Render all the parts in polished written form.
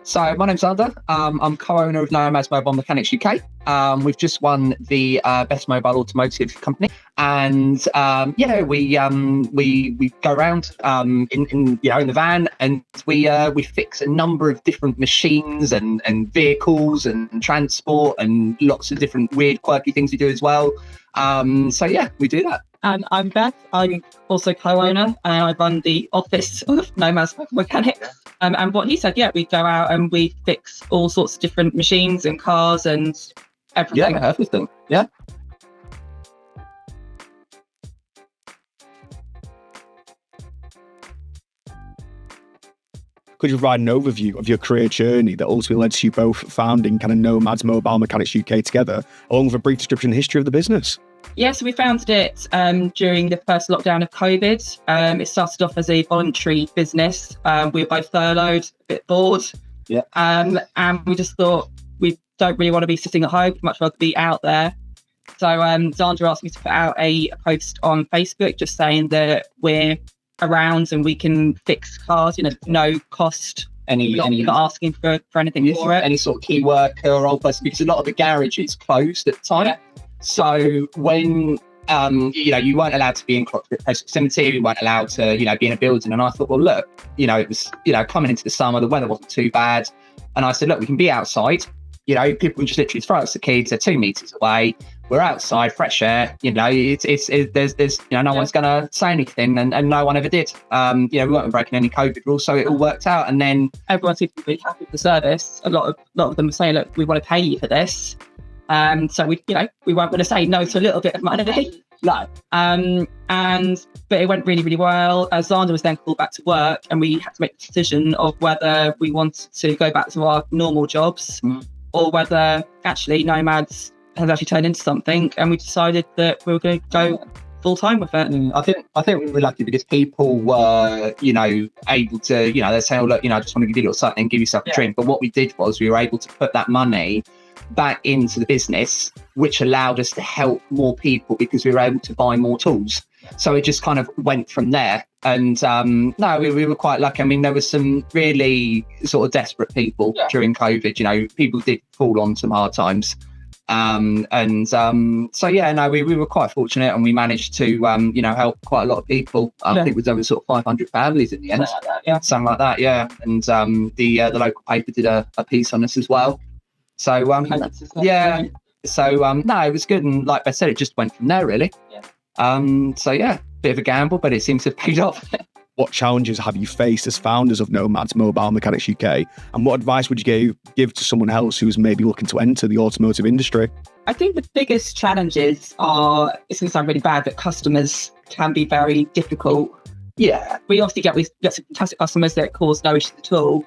So my name's Xander. I'm co-owner of Nomad Mobile Mechanics UK. We've just won the Best Mobile Automotive company, and we go around in the van, and we fix a number of different machines and vehicles and transport and lots of different weird quirky things we do as well. We do that. And I'm Beth. I'm also co-owner, and I run the office of Nomad Mobile Mechanics. And what he said, we go out and we fix all sorts of different machines and cars and everything. Yeah, everything. Yeah. Could you provide an overview of your career journey that ultimately led to you both founding kind of Nomad Mobile Mechanics UK together, along with a brief description and history of the business? Yeah, so we founded it during the first lockdown of COVID. It started off as a voluntary business. We were both furloughed, a bit bored. Yeah. And we just thought we don't really want to be sitting at home, much rather be out there. So Xander asked me to put out a post on Facebook just saying that we're around and we can fix cars, no cost. Not asking for anything for it. Any sort of key worker or old person, because a lot of the garages closed at the time. Yeah. So when you weren't allowed to be in close proximity, you weren't allowed to be in a building, and I thought, well, look, it was coming into the summer, the weather wasn't too bad, and I said, look, we can be outside. People can just literally throw us the keys. They're 2 meters away. We're outside, fresh air. There's no one's going to say anything, and no one ever did. We weren't breaking any COVID rules, so it all worked out. And then everyone seemed to be happy with the service. A lot of them were saying, look, we want to pay you for this. So we weren't going to say no to a little bit of money. No. But it went really, really well. Xander was then called back to work, and we had to make the decision of whether we wanted to go back to our normal jobs or whether actually Nomads has actually turned into something. And we decided that we were going to go full time with it. I think we were lucky because people were, able to, they say, oh, look, I just want to give you a little something and give yourself a drink. But what we did was we were able to put that money back into the business, which allowed us to help more people because we were able to buy more tools. So it just kind of went from there. And we were quite lucky. I mean, there was some really sort of desperate people during COVID. People did fall on some hard times. We were quite fortunate, and we managed to help quite a lot of people. I think it was over sort of 500 families in the end. Something like that, yeah. And the local paper did a piece on us as well. So it was good, and like I said, it just went from there really. Bit of a gamble, but it seems to have paid off. What challenges have you faced as founders of Nomad Mobile Mechanics UK, and what advice would you give to someone else who's maybe looking to enter the automotive industry? I think the biggest challenges are, it's going to sound really bad, but customers can be very difficult. Yeah, we get some fantastic customers that cause no issues at all.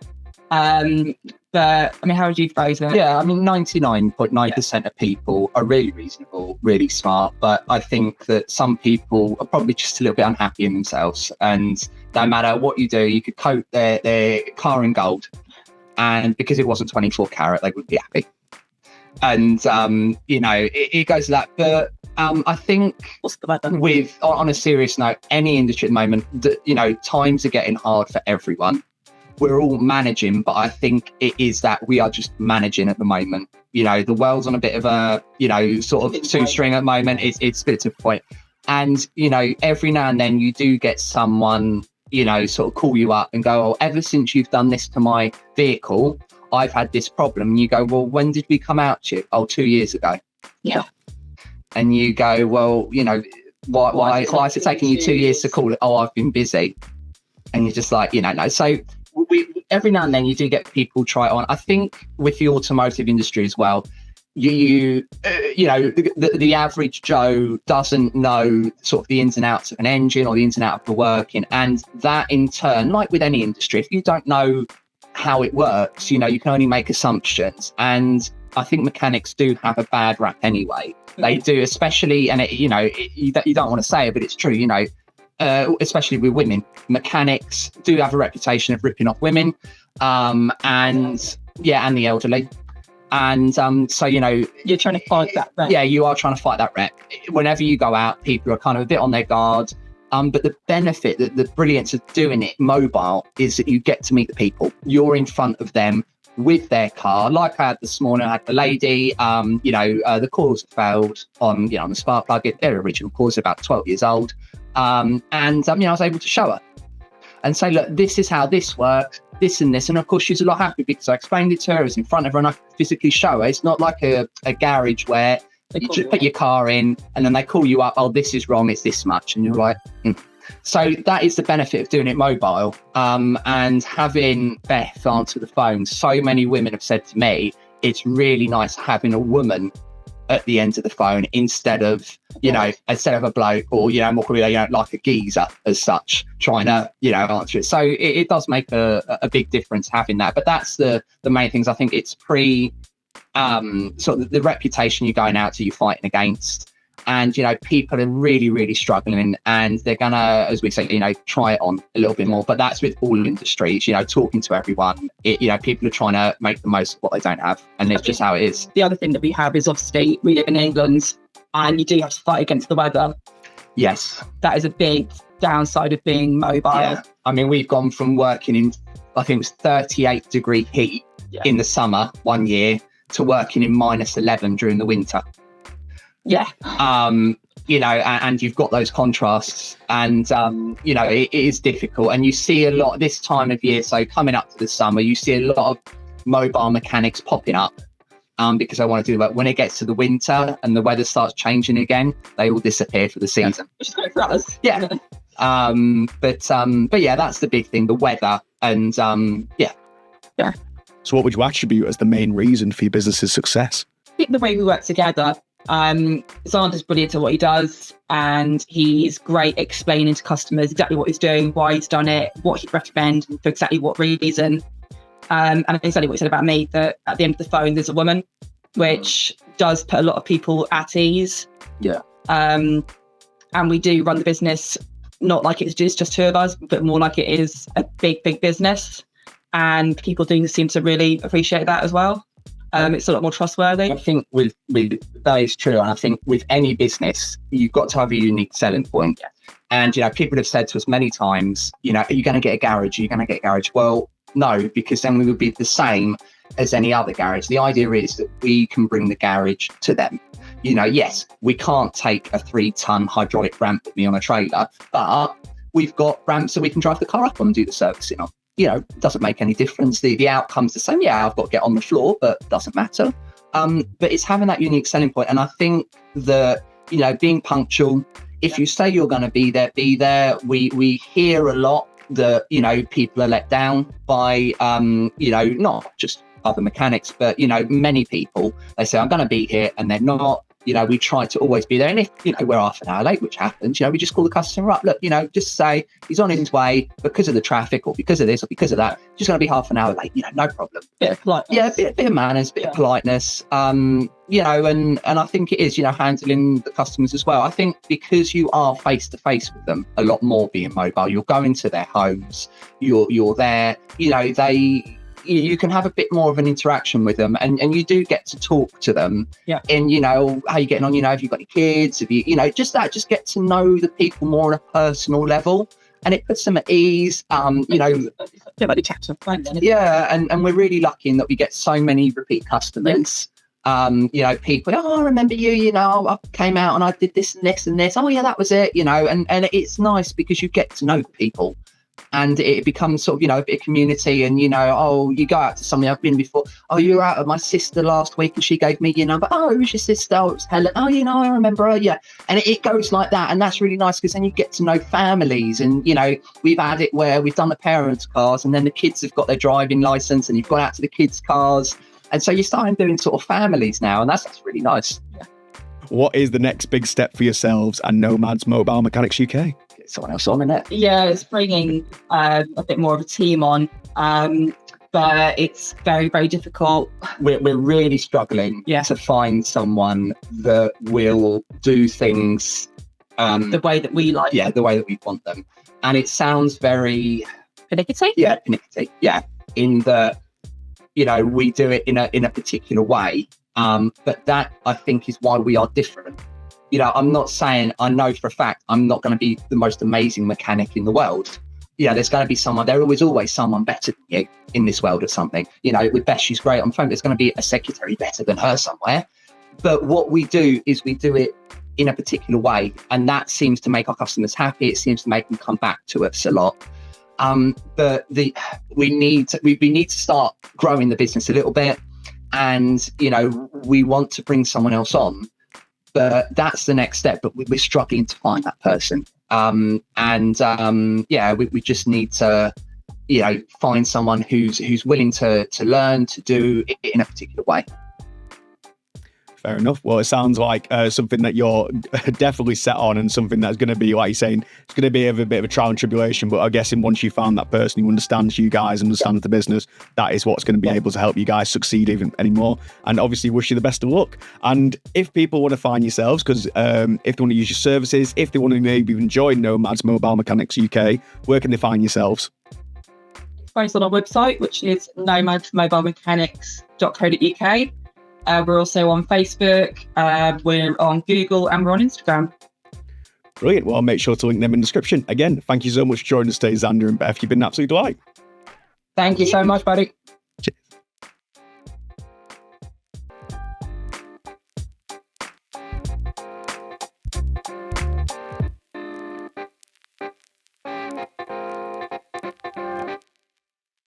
But I mean, how would you phrase it? Yeah, I mean, 99.9% of people are really reasonable, really smart. But I think that some people are probably just a little bit unhappy in themselves. And no matter what you do, you could coat their car in gold. And because it wasn't 24 carat, they would be happy. And, it goes to that. But I think on a serious note, any industry at the moment, times are getting hard for everyone. We're all managing, but I think it is that we are just managing at the moment. The world's on a bit of a, sort of shoestring at the moment. It's a bit of a point. And, every now and then you do get someone, sort of call you up and go, oh, ever since you've done this to my vehicle, I've had this problem. And you go, well, when did we come out to you? Oh, 2 years ago. Yeah. And you go, well, why is it taking you 2 years to call it? Oh, I've been busy. And you're just like, no. So every now and then you do get people try it on. I think with the automotive industry as well, the average Joe doesn't know sort of the ins and outs of an engine or the ins and outs of the working. And that in turn, like with any industry, if you don't know how it works, you can only make assumptions. And I think mechanics do have a bad rap anyway. They do, especially, and you don't want to say it, but it's true, especially with women. Mechanics do have a reputation of ripping off women, and the elderly. And you're trying to fight that rep. Yeah, you are trying to fight that rep. Whenever you go out, people are kind of a bit on their guard. But the benefit, the brilliance of doing it mobile is that you get to meet the people. You're in front of them with their car. Like I had this morning, I had the lady, the cores failed on the spark plug. Their original cores are about 12 years old. I was able to show her and say, look, this is how this works, this and this. And of course, she's a lot happy because I explained it to her, it was in front of her, and I could physically show her. It's not like a garage where you just put your car in and then they call you up, oh, this is wrong, it's this much. And you're like, So that is the benefit of doing it mobile. And having Beth answer the phone, so many women have said to me, it's really nice having a woman at the end of the phone instead of a bloke or, more probably, like a geezer as such, trying to, answer it. So it does make a big difference having that. But that's the main things. I think it's sort of the reputation you're going out to, you're fighting against. And, people are really, really struggling and they're going to, as we say, try it on a little bit more. But that's with all industries, talking to everyone, people are trying to make the most of what they don't have. And it's just how it is. The other thing that we have is obviously we live in England and you do have to fight against the weather. Yes. That is a big downside of being mobile. Yeah. I mean, we've gone from working in, I think it was 38 degree heat in the summer one year to working in -11 during the winter. Yeah. And you've got those contrasts and, it is difficult. And you see a lot this time of year. So coming up to the summer, you see a lot of mobile mechanics popping up because I want to do that. When it gets to the winter and the weather starts changing again, they all disappear for the season. Which is great for us. Yeah. But yeah, that's the big thing, the weather. And Yeah. So what would you attribute as the main reason for your business's success? I think the way we work together. Xander's brilliant at what he does and he's great explaining to customers exactly what he's doing, why he's done it, what he'd recommend and for exactly what reason. And exactly what he said about me, that at the end of the phone there's a woman, which does put a lot of people at ease. Yeah. And we do run the business not like it's just two of us, but more like it is a big business, and people do seem to really appreciate that as well. It's a lot more trustworthy. I think with that is true. And I think with any business, you've got to have a unique selling point. And, people have said to us many times, are you going to get a garage? Are you going to get a garage? Well, no, because then we would be the same as any other garage. The idea is that we can bring the garage to them. Yes, we can't take a 3-ton hydraulic ramp with me on a trailer, but we've got ramps so we can drive the car up on and do the servicing on. It doesn't make any difference. The outcome's the same. Yeah, I've got to get on the floor, but it doesn't matter. But it's having that unique selling point. And I think that, being punctual, if you say you're going to be there, be there. We hear a lot that, people are let down by, not just other mechanics, but, many people. They say, I'm going to be here and they're not. We try to always be there. And if, we're half an hour late, which happens, we just call the customer up. Look, just say he's on his way because of the traffic or because of this or because of that. Just going to be half an hour late, no problem. Bit of politeness. Yeah, bit of manners, bit of politeness. And I think it is, handling the customers as well. I think because you are face to face with them a lot more being mobile, you're going to their homes, you're there, you can have a bit more of an interaction with them and you do get to talk to them. Yeah. And, how you getting on, have you got any kids? Have you, just get to know the people more on a personal level and it puts them at ease. Yeah, like the chapter. Yeah. And we're really lucky in that we get so many repeat customers. People, I remember you, I came out and I did this and this and this. Oh yeah, that was it, and it's nice because you get to know people. And it becomes sort of, a bit of community and, you go out to somebody I've been before. Oh, you were out with my sister last week and she gave me your number. Oh, who's your sister? Oh, it was Helen. Oh, I remember her. Yeah. And it goes like that. And that's really nice because then you get to know families. And, we've had it where we've done the parents' cars and then the kids have got their driving license and you've gone out to the kids' cars. And so you're starting doing sort of families now. And that's really nice. Yeah. What is the next big step for yourselves and Nomad Mobile Mechanics UK? Someone else on in it. Yeah, it's bringing a bit more of a team on, but it's very, very difficult. We're really struggling to find someone that will do things the way that we like. Yeah, the way that we want them. And it sounds very pernickety. Yeah, pernickety. Yeah, in the we do it in a particular way. But that I think is why we are different. I'm not saying, I know for a fact I'm not going to be the most amazing mechanic in the world. there's going to be someone, there is always someone better than you in this world or something. With Beth, she's great on the phone. There's going to be a secretary better than her somewhere. But what we do is we do it in a particular way. And that seems to make our customers happy. It seems to make them come back to us a lot. But we need to start growing the business a little bit. And, we want to bring someone else on. But that's the next step. But we're struggling to find that person. We just need to, find someone who's willing to learn to do it in a particular way. Fair enough. Well, it sounds like something that you're definitely set on, and something that's going to be, like you're saying, it's going to be a bit of a trial and tribulation. But I'm guessing once you found that person who understands you guys, understands the business, that is what's going to be able to help you guys succeed even anymore. And obviously, wish you the best of luck. And if people want to find yourselves, because if they want to use your services, if they want to maybe even join Nomad Mobile Mechanics UK, where can they find yourselves? Find us on our website, which is nomadmobilemechanics.co.uk. We're also on Facebook, we're on Google, and we're on Instagram. Brilliant. Well, I'll make sure to link them in the description. Again, thank you so much for joining us today, Xander and Beth. You've been an absolute delight. Thank you so much, buddy.